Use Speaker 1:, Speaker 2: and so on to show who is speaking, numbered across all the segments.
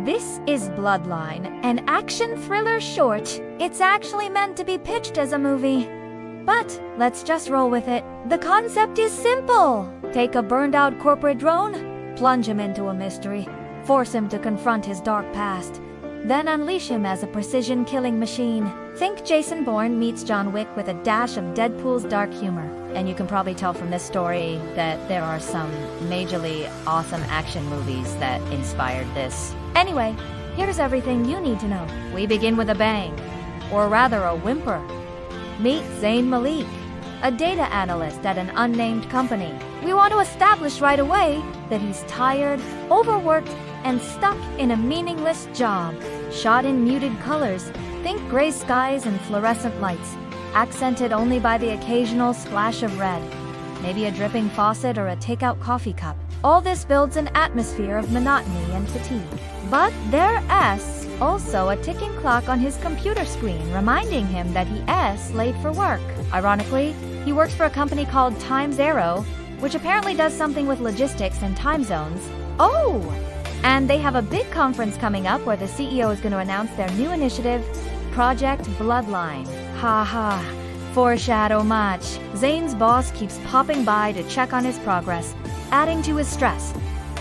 Speaker 1: This is Bloodline, an action thriller short. It's actually meant to be pitched as a movie. But let's just roll with it. The concept is simple. Take a burned-out corporate drone, plunge him into a mystery, force him to confront his dark past, then unleash him as a precision-killing machine. Think Jason Bourne meets John Wick with a dash of Deadpool's dark humor. And you can probably tell from this story that there are some majorly awesome action movies that inspired this. Anyway, here's everything you need to know. We begin with a bang, or rather a whimper. Meet Zayn Malik, a data analyst at an unnamed company. We want to establish right away that he's tired, overworked, and stuck in a meaningless job. Shot in muted colors, think gray skies and fluorescent lights, accented only by the occasional splash of red. Maybe a dripping faucet or a takeout coffee cup. All this builds an atmosphere of monotony and fatigue. But there's also a ticking clock on his computer screen reminding him that he's late for work. Ironically, he works for a company called Times Arrow, which apparently does something with logistics and time zones. Oh! And they have a big conference coming up where the CEO is going to announce their new initiative, Project Bloodline. Ha ha. Foreshadow much. Zayn's boss keeps popping by to check on his progress, adding to his stress.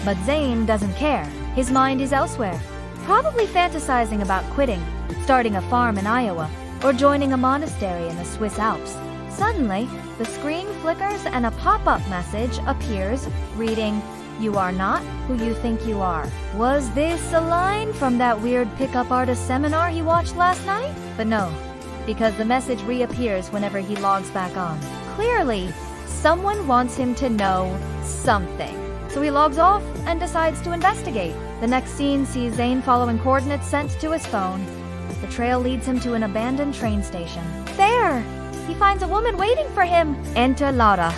Speaker 1: But Zayn doesn't care. His mind is elsewhere, probably fantasizing about quitting, starting a farm in Iowa, or joining a monastery in the Swiss Alps. Suddenly, the screen flickers and a pop-up message appears, reading, "You are not who you think you are." Was this a line from that weird pickup artist seminar he watched last night? But no, because the message reappears whenever he logs back on. Clearly, someone wants him to know something. So he logs off and decides to investigate. The next scene sees Zayn following coordinates sent to his phone. The trail leads him to an abandoned train station. There! He finds a woman waiting for him. Enter Lara.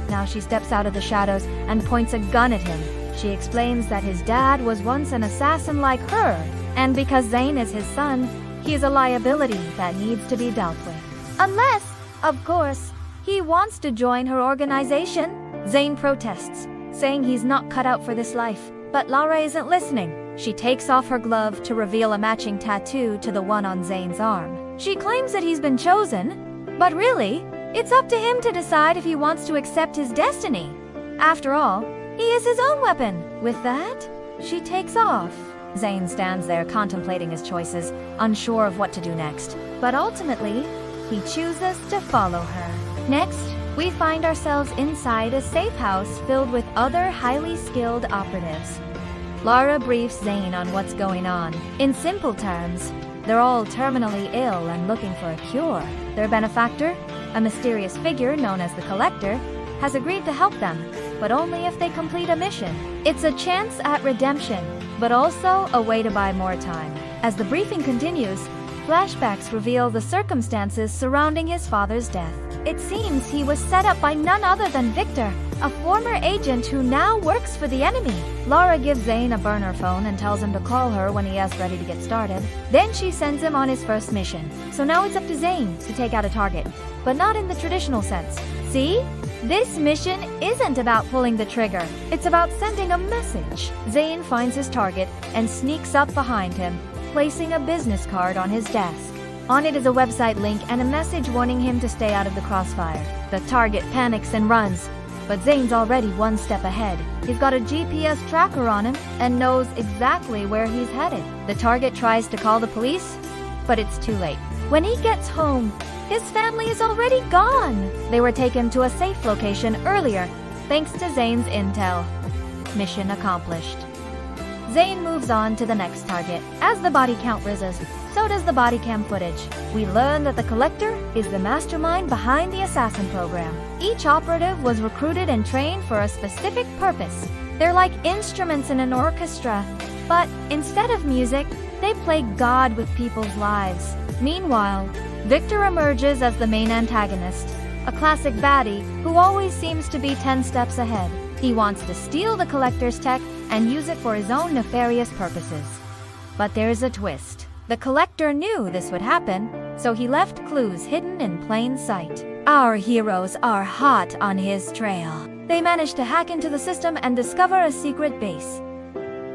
Speaker 1: Now she steps out of the shadows and points a gun at him. She explains that his dad was once an assassin like her, and because Zayn is his son, he is a liability that needs to be dealt with. Unless, of course, he wants to join her organization. Zayn protests, saying he's not cut out for this life. But Lara isn't listening. She takes off her glove to reveal a matching tattoo to the one on Zayn's arm. She claims that he's been chosen, but really, it's up to him to decide if he wants to accept his destiny. After all, he is his own weapon. With that, she takes off. Zayn stands there contemplating his choices, unsure of what to do next. But ultimately, he chooses to follow her. Next, we find ourselves inside a safe house filled with other highly skilled operatives. Lara briefs Zayn on what's going on. In simple terms, they're all terminally ill and looking for a cure. Their benefactor, a mysterious figure known as the Collector, has agreed to help them, but only if they complete a mission. It's a chance at redemption, but also a way to buy more time. As the briefing continues, flashbacks reveal the circumstances surrounding his father's death. It seems he was set up by none other than Victor, a former agent who now works for the enemy. Lara gives Zayn a burner phone and tells him to call her when he is ready to get started. Then she sends him on his first mission. So now it's up to Zayn to take out a target, but not in the traditional sense. See? This mission isn't about pulling the trigger. It's about sending a message. Zayn finds his target and sneaks up behind him, placing a business card on his desk. On it is a website link and a message warning him to stay out of the crossfire. The target panics and runs, but Zayn's already one step ahead. He's got a GPS tracker on him and knows exactly where he's headed. The target tries to call the police, but it's too late. When he gets home, his family is already gone. They were taken to a safe location earlier, thanks to Zayn's intel. Mission accomplished. Zayn moves on to the next target. As the body count rises, so does the body cam footage. We learn that the Collector is the mastermind behind the assassin program. Each operative was recruited and trained for a specific purpose. They're like instruments in an orchestra, but instead of music, they play God with people's lives. Meanwhile, Victor emerges as the main antagonist, a classic baddie who always seems to be 10 steps ahead. He wants to steal the Collector's tech and use it for his own nefarious purposes. But there's a twist. The Collector knew this would happen, so he left clues hidden in plain sight. Our heroes are hot on his trail. They manage to hack into the system and discover a secret base.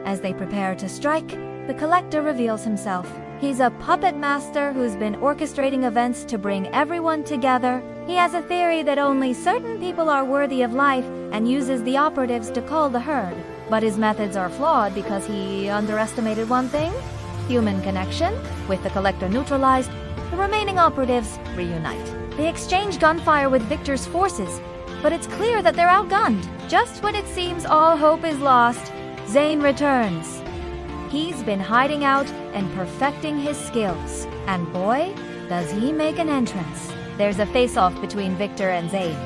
Speaker 1: As they prepare to strike, the Collector reveals himself. He's a puppet master who's been orchestrating events to bring everyone together. He has a theory that only certain people are worthy of life and uses the operatives to cull the herd. But his methods are flawed because he underestimated one thing: human connection. With the Collector neutralized, the remaining operatives reunite. They exchange gunfire with Victor's forces, but it's clear that they're outgunned. Just when it seems all hope is lost, Zayn returns. He's been hiding out and perfecting his skills. And boy, does he make an entrance. There's a face-off between Victor and Zayn.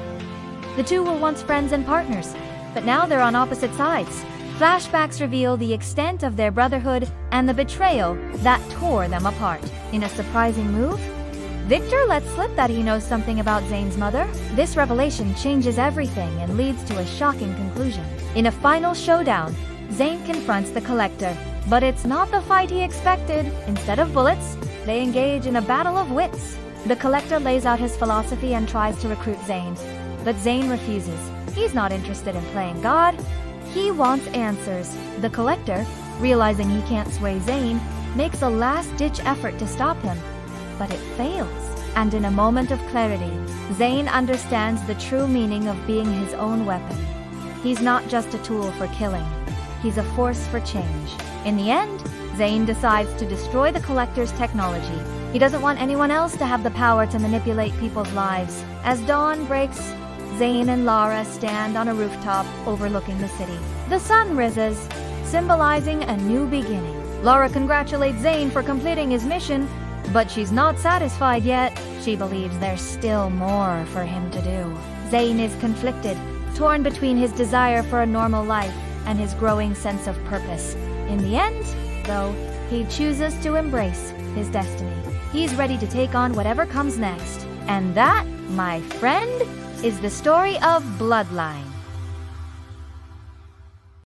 Speaker 1: The two were once friends and partners, but now they're on opposite sides. Flashbacks reveal the extent of their brotherhood and the betrayal that tore them apart. In a surprising move, Victor lets slip that he knows something about Zayn's mother. This revelation changes everything and leads to a shocking conclusion. In a final showdown, Zayn confronts the Collector, but it's not the fight he expected. Instead of bullets, they engage in a battle of wits. The Collector lays out his philosophy and tries to recruit Zayn, but Zayn refuses. He's not interested in playing God. He wants answers. The Collector, realizing he can't sway Zayn, makes a last-ditch effort to stop him, but it fails. And in a moment of clarity, Zayn understands the true meaning of being his own weapon. He's not just a tool for killing. He's a force for change. In the end, Zayn decides to destroy the Collector's technology. He doesn't want anyone else to have the power to manipulate people's lives. As dawn breaks, Zayn and Lara stand on a rooftop overlooking the city. The sun rises, symbolizing a new beginning. Lara congratulates Zayn for completing his mission, but she's not satisfied yet. She believes there's still more for him to do. Zayn is conflicted, torn between his desire for a normal life and his growing sense of purpose. In the end, though, he chooses to embrace his destiny. He's ready to take on whatever comes next. And that, my friend, is the story of Bloodline.